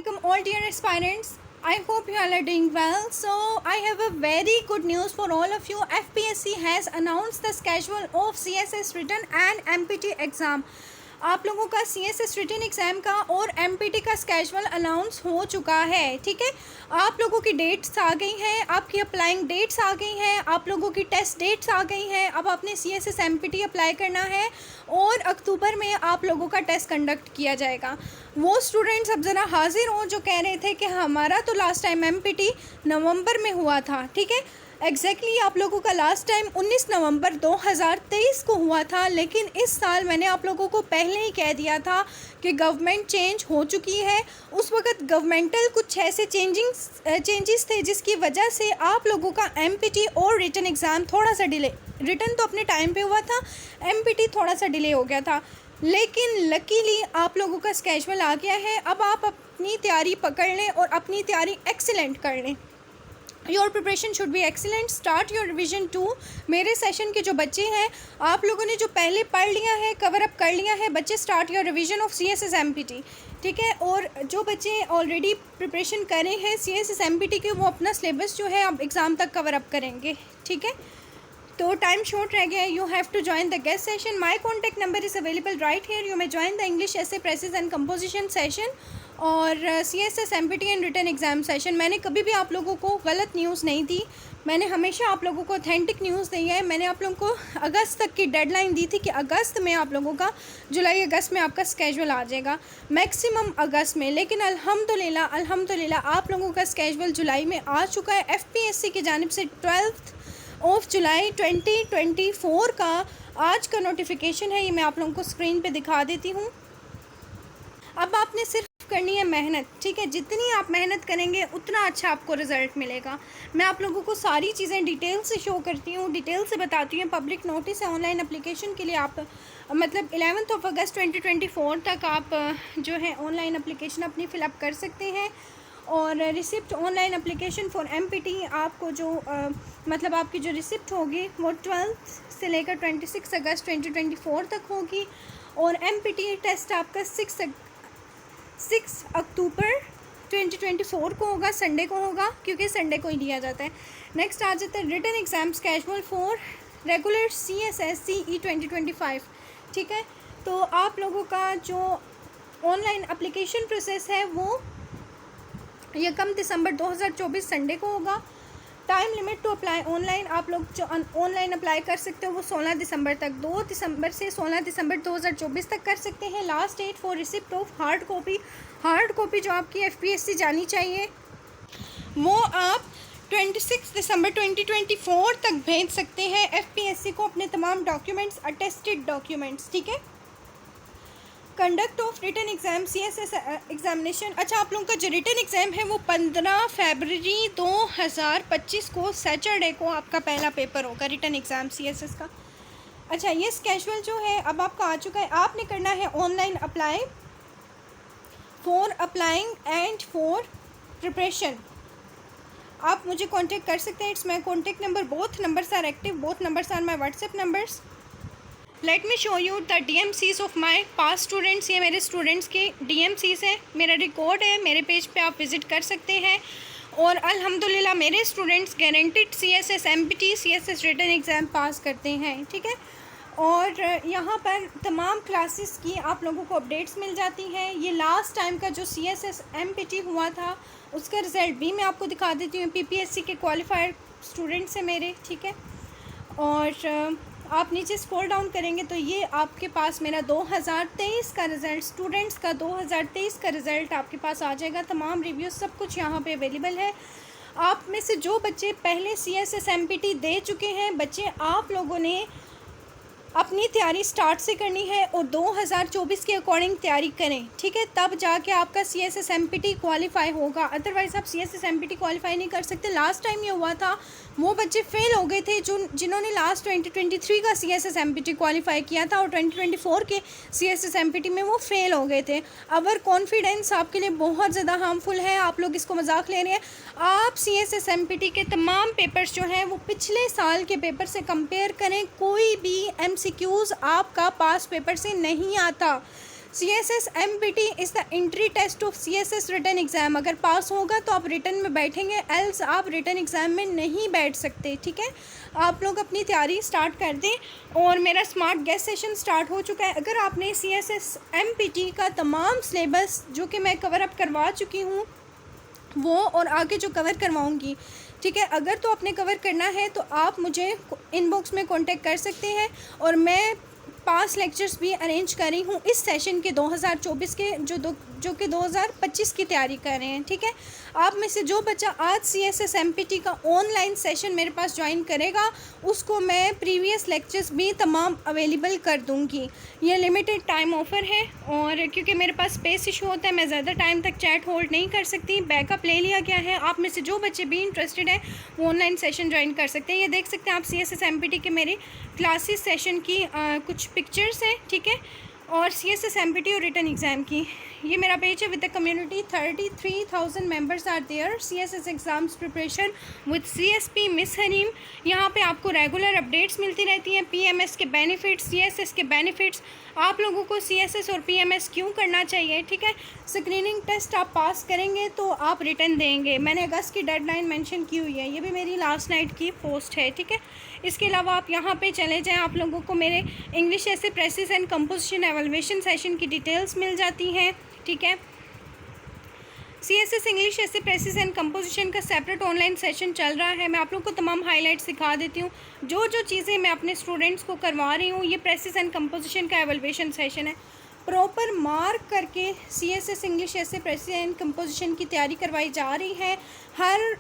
welcome all dear aspirants. I hope you all are doing well. So I have a very good news for all of you. FPSC has announced the schedule of CSS written and MPT exam. आप लोगों का CSS written exam का और MPT का schedule announce हो चुका है, ठीक है। आप लोगों की डेट्स आ गई हैं, आपकी अप्लाइंग डेट्स आ गई हैं, आप लोगों की टेस्ट डेट्स आ गई हैं। अब आपने CSS MPT अप्लाई करना है और अक्टूबर में आप लोगों का टेस्ट कंडक्ट किया जाएगा। वो स्टूडेंट्स अब ज़रा हाजिर हों जो कह रहे थे कि हमारा तो लास्ट टाइम MPT नवंबर में हुआ था, ठीक है। एग्जैक्टली आप लोगों का लास्ट टाइम 19 नवंबर 2023 को हुआ था, लेकिन इस साल मैंने आप लोगों को पहले ही कह दिया था कि गवर्नमेंट चेंज हो चुकी है। उस वक्त गवर्नमेंटल कुछ ऐसे चेंजेस थे जिसकी वजह से आप लोगों का MPT और रिटन एग्ज़ाम थोड़ा सा डिले, रिटन तो अपने टाइम पे हुआ था, MPT थोड़ा सा डिले हो गया था, लेकिन लकीली आप लोगों का स्केजूल आ गया है। अब आप अपनी तैयारी पकड़ लें और अपनी तैयारी एक्सीलेंट कर लें। Your preparation should be excellent. Start your revision 2। मेरे सेशन के जो बच्चे हैं, आप लोगों ने जो पहले पढ़ लिया है, कवर अप कर लिया है, बच्चे start your revision of CSS MPT, ठीक है। और जो बच्चे ऑलरेडी प्रिपरेशन कर रहे हैं CSS MPT के, वो अपना सिलेबस जो है अब एग्ज़ाम तक कवर अप करेंगे, ठीक है। तो टाइम शॉर्ट रह गया है। You have to join the guest session. My contact number is available right here. You may join the English essay precis and composition session और CSS MPT and written exam session. मैंने कभी भी आप लोगों को गलत न्यूज़ नहीं दी, मैंने हमेशा आप लोगों को ऑथेंटिक न्यूज़ दी है। मैंने आप लोगों को अगस्त तक की डेडलाइन दी थी कि अगस्त में आप लोगों का, जुलाई अगस्त में आपका स्केजूल आ जाएगा, मैक्सिमम अगस्त में। लेकिन अल्हम्दुलिल्लाह आप लोगों का स्केजूल जुलाई में आ चुका है। FPSC की जानिब से 12 जुलाई 2024 का आज का नोटिफिकेशन है। ये मैं आप लोगों को स्क्रीन पे दिखा देती हूँ। अब आपने सिर्फ करनी है मेहनत, ठीक है। जितनी आप मेहनत करेंगे उतना अच्छा आपको रिज़ल्ट मिलेगा। मैं आप लोगों को सारी चीज़ें डिटेल से शो करती हूँ, डिटेल से बताती हूँ। पब्लिक नोटिस है ऑनलाइन एप्लीकेशन के लिए, आप मतलब 11 अगस्त 2024 तक आप जो है ऑनलाइन एप्लीकेशन अपनी फ़िलअप कर सकते हैं। और receipt online application for MPT आपको जो मतलब आपकी जो रिसिप्ट होगी वो 12 से लेकर 26 अगस्त 2024 तक होगी। और MPT टेस्ट आपका 6 अक्टूबर 2024 को होगा, संडे को होगा, क्योंकि संडे को ही लिया जाता है। नेक्स्ट आ जाता है written exam schedule for regular CSS CE 2025, ठीक है। तो आप लोगों का जो ऑनलाइन एप्लीकेशन प्रोसेस है वो 1 दिसंबर 2024 संडे को होगा। Time limit to apply online, आप लोग जो ऑनलाइन अप्लाई कर सकते हो वो 16 दिसंबर तक, 2 दिसंबर से 16 दिसंबर 2024 तक कर सकते हैं। Last date for receipt of hard copy जो आपकी FPSC जानी चाहिए वो आप 26 दिसंबर 2024 तक भेज सकते हैं FPSC को अपने तमाम डॉक्यूमेंट्स, अटेस्टेड डॉक्यूमेंट्स, ठीक है। Conduct of written exam CSS examination. अच्छा, आप लोगों का जो रिटन एग्ज़ाम है वो 15 फरवरी 2025 को सैटरडे को आपका पहला पेपर होगा रिटन एग्ज़ाम CSS का। अच्छा, ये स्केजूल जो है अब आपका आ चुका है। आपने करना है online apply for applying and for preparation. आप मुझे कांटेक्ट कर सकते हैं। It's my contact number, both numbers are active, both numbers are my WhatsApp numbers. Let me show you the DMCs of my pass students. ये मेरे students के DMCs हैं, मेरा रिकॉर्ड है, मेरे पेज पे आप विज़िट कर सकते हैं। और अल्हम्दुलिल्लाह मेरे students guaranteed CSS MPT CSS written exam pass करते हैं, ठीक है। और यहाँ पर तमाम क्लासेस की आप लोगों को अपडेट्स मिल जाती हैं। ये लास्ट टाइम का जो CSS MPT हुआ था उसका रिज़ल्ट भी मैं आपको दिखा देती हूँ। PPSC के क्वालिफाइड स्टूडेंट्स हैं मेरे, ठीक है। और आप नीचे स्क्रॉल डाउन करेंगे तो ये आपके पास मेरा 2023 का रिज़ल्ट, स्टूडेंट्स का 2023 का रिज़ल्ट आपके पास आ जाएगा। तमाम रिव्यूज़ सब कुछ यहाँ पे अवेलेबल है। आप में से जो बच्चे पहले CSS MPT दे चुके हैं बच्चे, आप लोगों ने अपनी तैयारी स्टार्ट से करनी है और 2024 के अकॉर्डिंग तैयारी करें, ठीक है। तब जाके आपका CSS MPT क्वालिफाई होगा, अदरवाइज़ आप CSS MPT क्वालिफाई नहीं कर सकते। लास्ट टाइम ये हुआ था, वो बच्चे फेल हो गए थे जिन्होंने लास्ट 2023 का CSS MPT क्वालिफाई किया था और 2024 के CSS MPT में वो फेल हो गए थे। अवर कॉन्फिडेंस आपके लिए बहुत ज़्यादा हार्मफुल है, आप लोग इसको मजाक ले रहे हैं। आप CSS MPT के तमाम पेपर्स जो हैं वो पिछले साल के पेपर से कंपेयर करें। कोई भी MCQs आपका पास पेपर से नहीं आता। CSS MPT is the entry test of CSS written exam. अगर पास होगा तो आप रिटन में बैठेंगे, एल्स आप रिटन एग्ज़ाम में नहीं बैठ सकते। ठीक है, आप लोग अपनी तैयारी स्टार्ट कर दें। और मेरा स्मार्ट गेस्ट सेशन स्टार्ट हो चुका है। अगर आपने CSS MPT का तमाम सिलेबस जो कि मैं कवर अप करवा चुकी हूँ वो और आगे जो कवर करवाऊँगी, ठीक है, अगर तो आपने कवर करना है तो आप मुझे इनबॉक्स में कांटेक्ट कर सकते हैं। और मैं 5 लेक्चर्स भी अरेंज कर रही हूँ इस सेशन के 2024 के जो कि 2025 की तैयारी कर रहे हैं। ठीक है, आप में से जो बच्चा आज CSS MPT का ऑनलाइन सेशन मेरे पास ज्वाइन करेगा उसको मैं प्रीवियस लेक्चर्स भी तमाम अवेलेबल कर दूँगी। ये लिमिटेड टाइम ऑफ़र है और क्योंकि मेरे पास स्पेस इशू होता है मैं ज़्यादा टाइम तक चैट होल्ड नहीं कर सकती, बैकअप ले लिया गया है। आप में से जो बच्चे भी इंटरेस्टेड हैं वो ऑनलाइन सेशन ज्वाइन कर सकते हैं। ये देख सकते हैं आप CSS MPT के मेरे क्लासेस सेशन की कुछ पिक्चर्स हैं। ठीक है, और CSS MPT और रिटन एग्ज़ाम की ये मेरा पेज है with the community 33,000 members are there. CSS exams preparation with CSP miss Hareem. यहाँ पे आपको रेगुलर अपडेट्स मिलती रहती हैं, PMS के बेनिफिट्स, CSS के बेनिफिट्स, आप लोगों को CSS और PMS क्यों करना चाहिए। ठीक है, स्क्रीनिंग टेस्ट आप पास करेंगे तो आप रिटर्न देंगे। मैंने अगस्त की डेडलाइन मेंशन की हुई है, ये भी मेरी लास्ट नाइट की पोस्ट है। ठीक है, इसके अलावा आप यहाँ पे चले जाएं, आप लोगों को मेरे इंग्लिश ऐसे precious and composition evaluation session की डिटेल्स मिल जाती हैं। ठीक है, CSS इंग्लिश ऐसे प्रेसिस एंड कंपोजिशन का सेपरेट ऑनलाइन सेशन चल रहा है। मैं आप लोगों को तमाम हाइलाइट्स दिखा देती हूँ। जो जो चीज़ें मैं अपने स्टूडेंट्स को करवा रही हूँ, ये प्रेसिस एंड कंपोजिशन का एवलुएशन सेशन है। प्रॉपर मार्क करके CSS इंग्लिश ऐसे प्रेसिस एंड कंपोजिशन की तैयारी करवाई जा रही है। हर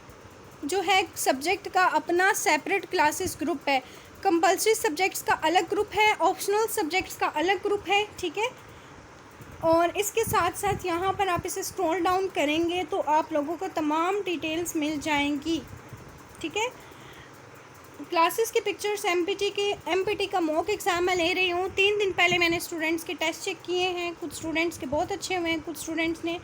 जो है सब्जेक्ट का अपना सेपरेट क्लासेस ग्रुप है। कंपल्सरी सब्जेक्ट्स का अलग ग्रुप है, ऑप्शनल सब्जेक्ट्स का अलग ग्रुप है। ठीक है, और इसके साथ साथ यहाँ पर आप इसे स्क्रॉल डाउन करेंगे तो आप लोगों को तमाम डिटेल्स मिल जाएंगी। ठीक है, क्लासेस की पिक्चर्स MPT का मॉक एग्ज़ाम मैं ले रही हूँ। 3 दिन पहले मैंने स्टूडेंट्स के टेस्ट चेक किए हैं। कुछ स्टूडेंट्स के बहुत अच्छे हुए हैं, कुछ स्टूडेंट्स ने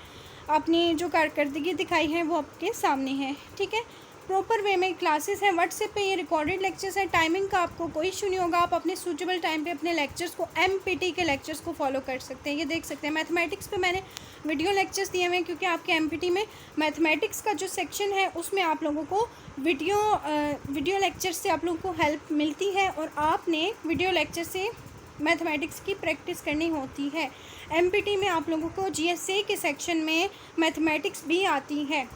अपनी जो कारकर्दगी दिखाई है वो आपके सामने है। ठीक है, प्रॉपर वे में क्लासेस हैं। व्हाट्सएप पे ये रिकॉर्डेड लेक्चर्स हैं। टाइमिंग का आपको कोई इशू नहीं होगा, आप अपने सूटेबल टाइम पे अपने लेक्चर्स को MPT के लेक्चर्स को फॉलो कर सकते हैं। ये देख सकते हैं मैथमेटिक्स पे मैंने वीडियो लेक्चर्स दिए हुए हैं क्योंकि आपके MPT में मैथमेटिक्स का जो सेक्शन है उसमें आप लोगों को वीडियो लेक्चर से आप लोगों को हेल्प मिलती है और आपने वीडियो लेक्चर से मैथमेटिक्स की प्रैक्टिस करनी होती है। MPT में आप लोगों को GSA के सेक्शन में मैथमेटिक्स भी आती है।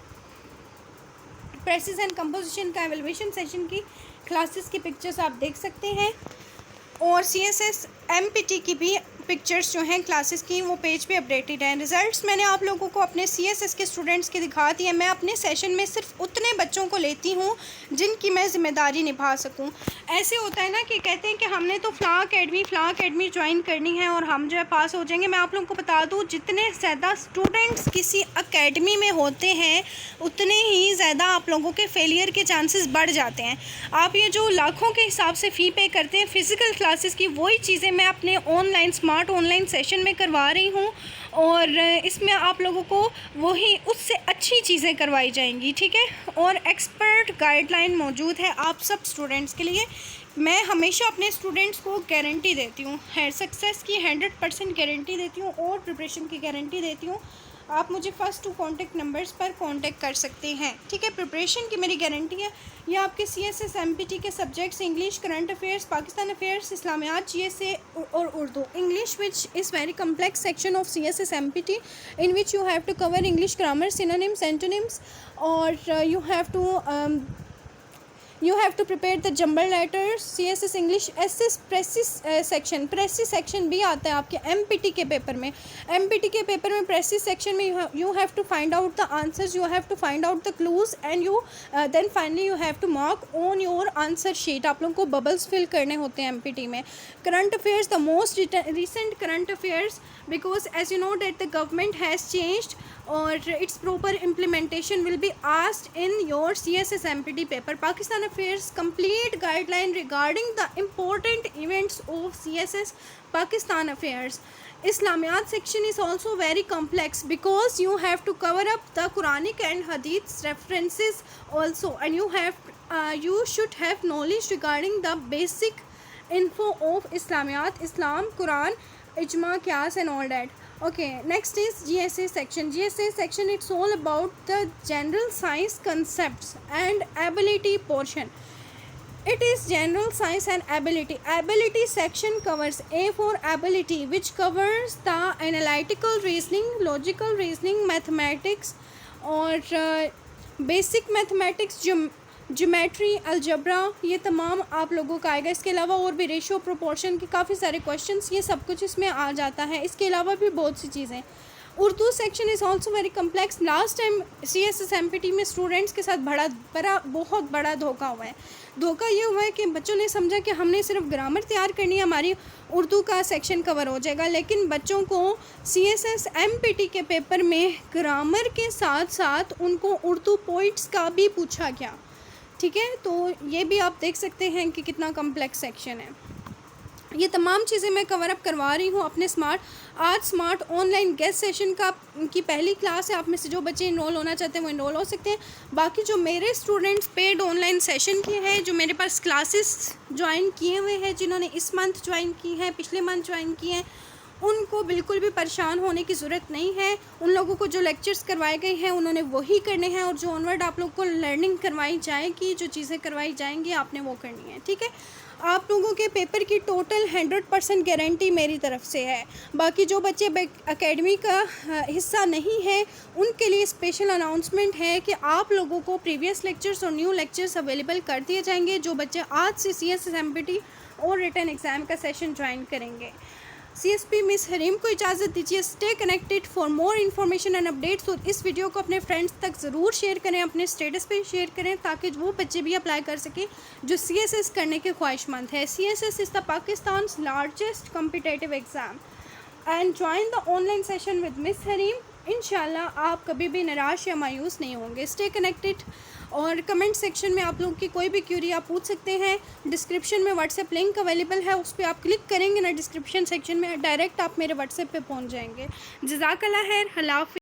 प्रेसिस एंड कंपोजिशन का एवलुएशन सेशन की क्लासेस की पिक्चर्स आप देख सकते हैं और CSS MPT की भी पिक्चर्स जो हैं क्लासेस की वो पेज पे अपडेटेड हैं। रिजल्ट्स मैंने आप लोगों को अपने CSS के स्टूडेंट्स के दिखा दिए। मैं अपने सेशन में सिर्फ उतने बच्चों को लेती हूँ जिनकी मैं ज़िम्मेदारी निभा सकूँ। ऐसे होता है ना कि कहते हैं कि हमने तो फ़लाँ अकेडमी ज्वाइन करनी है और हम जो है पास हो जाएंगे। मैं आप लोगों को बता दूँ जितने ज़्यादा स्टूडेंट्स किसी अकेडमी में होते हैं उतने ही ज़्यादा आप लोगों के फेलियर के चांसेस बढ़ जाते हैं। आप ये जो लाखों के हिसाब से फ़ी पे करते हैं फ़िज़िकल क्लासेस की, वही चीज़ें मैं अपने ऑनलाइन सेशन में करवा रही हूँ और इसमें आप लोगों को वही उससे अच्छी चीज़ें करवाई जाएंगी। ठीक है, और एक्सपर्ट गाइडलाइन मौजूद है आप सब स्टूडेंट्स के लिए। मैं हमेशा अपने स्टूडेंट्स को गारंटी देती हूँ, सक्सेस की 100% गारंटी देती हूँ और प्रिपरेशन की गारंटी देती हूँ। आप मुझे फर्स्ट 2 कॉन्टैक्ट नंबर्स पर कांटेक्ट कर सकते हैं। ठीक है, प्रिपरेशन की मेरी गारंटी है। ये आपके CSS MPT के subjects English, current affairs, Pakistan affairs, Islamiat, GSA और Urdu. English which is very complex section of CSS MPT in which you have to cover English grammar, synonyms, antonyms और you have to prepare the jumbled letters। CSS English SS precious section भी आता है आपके MPT के paper में। MPT के paper में precious section में you have to find out the answers, you have to find out the clues and you then finally you have to mark on your answer sheet। आप लोगों को bubbles fill करने होते हैं MPT में। Current affairs, the most recent current affairs because as you know that the government has changed और its proper implementation will be asked in your CSS MPT paper। Pakistan Affairs complete guideline regarding the important events of CSS Pakistan Affairs। Islamiyat section is also very complex because you have to cover up the Quranic and Hadith references also and you should have knowledge regarding the basic info of Islamiyat, Islam, Quran, ijma, qiyas and all that. Okay, next is GSA section. GSA section, it's all about the general science concepts and ability portion. It is general science and ability. Ability section covers A for ability, which covers the analytical reasoning, logical reasoning, mathematics और basic mathematics, geometry, अलजब्रा, ये तमाम आप लोगों का आएगा. इसके अलावा और भी रेशियो, प्रोपोर्शन के काफ़ी सारे क्वेश्चंस, ये सब कुछ इसमें आ जाता है. इसके अलावा भी बहुत सी चीज़ें. Urdu section is also very complex. Last time CSS MPT में स्टूडेंट्स के साथ बहुत बड़ा धोखा हुआ है. धोखा ये हुआ है कि बच्चों ने समझा कि हमने सिर्फ ग्रामर तैयार करनी है, हमारी उर्दू का सेक्शन कवर हो जाएगा. लेकिन बच्चों को CSS MPT के पेपर में ग्रामर के साथ साथ उनको उर्दू पोइट्स का भी पूछा गया. ठीक है, तो ये भी आप देख सकते हैं कि कितना कम्प्लेक्स सेक्शन है. ये तमाम चीज़ें मैं कवर अप करवा रही हूँ अपने स्मार्ट ऑनलाइन गेस्ट सेशन की पहली क्लास है. आप में से जो बच्चे इनरोल होना चाहते हैं वो इनरोल हो सकते हैं. बाकी जो मेरे स्टूडेंट्स पेड ऑनलाइन सेशन किए हैं, जो मेरे पास क्लासेस ज्वाइन किए हुए हैं, जिन्होंने इस मंथ ज्वाइन की हैं, पिछले मंथ ज्वाइन किए हैं, उनको बिल्कुल भी परेशान होने की ज़रूरत नहीं है. उन लोगों को जो लेक्चर्स करवाए गए हैं उन्होंने वही करने हैं, और जो ऑनवर्ड आप लोग को लर्निंग करवाई जाएगी, जो चीज़ें करवाई जाएंगी, आपने वो करनी है. ठीक है, आप लोगों के पेपर की टोटल 100% गारंटी मेरी तरफ से है. बाकी जो बच्चे एकेडमी का हिस्सा नहीं है उनके लिए स्पेशल अनाउंसमेंट है कि आप लोगों को प्रीवियस लेक्चर्स और न्यू लेक्चर्स अवेलेबल कर दिए जाएंगे, जो बच्चे आज से CSS MPT और रिटन एग्ज़ाम का सेशन ज्वाइन करेंगे. CSP मिस हरीम को इजाज़त दीजिए. Stay connected for more information and updates. तो इस वीडियो को अपने फ्रेंड्स तक ज़रूर शेयर करें, अपने स्टेटस पे शेयर करें, ताकि वो बच्चे भी अप्लाई कर सकें जो CSS करने के ख्वाहिशमंद है. CSS is the Pakistan largest competitive exam. And join the online session with miss Hareem. इंशाल्लाह आप कभी भी निराश या मायूस नहीं होंगे. Stay connected. और कमेंट सेक्शन में आप लोगों की कोई भी क्यूरी आप पूछ सकते हैं. डिस्क्रिप्शन में व्हाट्सएप लिंक अवेलेबल है, उस पर आप क्लिक करेंगे ना डिस्क्रिप्शन सेक्शन में, डायरेक्ट आप मेरे व्हाट्सएप पे पहुंच जाएंगे. जज़ाकल्लाह खैर. अल्लाह हाफ़िज़.